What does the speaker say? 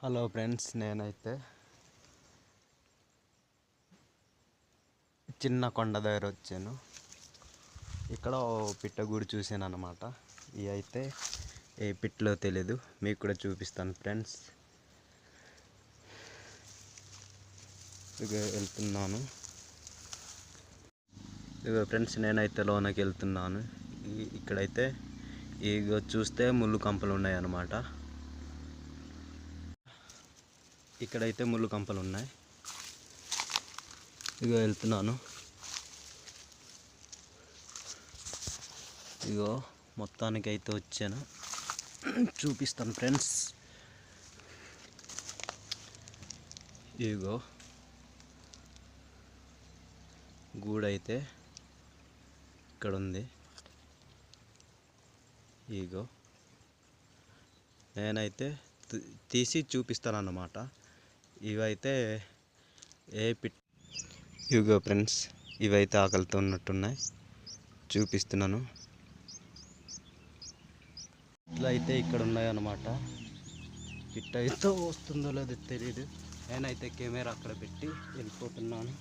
Hello friends, నేనైతే చిన్న కొండ దగ్గర వచ్చాను. ఇక్కడ పిట్టగూడు చూశాను అన్నమాట. ఇవి అయితే ఏ పిట్టలో తెలీదు, మీకు కూడా చూపిస్తాను ఫ్రెండ్స్. ఇక వెళ్తున్నాను. ఇక ఫ్రెండ్స్, నేనైతే లోనకి వెళ్తున్నాను. ఇక్కడైతే ఇక చూస్తే ముళ్ళు కంపలు ఉన్నాయి అన్నమాట. ఇక్కడైతే ముళ్ళు కంపలు ఉన్నాయి. ఇగో వెళ్తున్నాను. ఇగో మొత్తానికి అయితే వచ్చాను, చూపిస్తాను ఫ్రెండ్స్. ఇగో గూడైతే ఇక్కడ ఉంది. ఇగో నేనైతే తీసి చూపిస్తాను అన్నమాట. ఇవైతే ఇగో ఫ్రెండ్స్, ఇవైతే ఆకలితో ఉన్నట్టున్నాయి, చూపిస్తున్నాను. ఇట్లా అయితే ఇక్కడ ఉన్నాయి అన్నమాట. పిట్ట అయితే వస్తుందో లేదో తెలియదు. నేనైతే కెమెరా అక్కడ పెట్టి వెళ్ళిపోతున్నాను.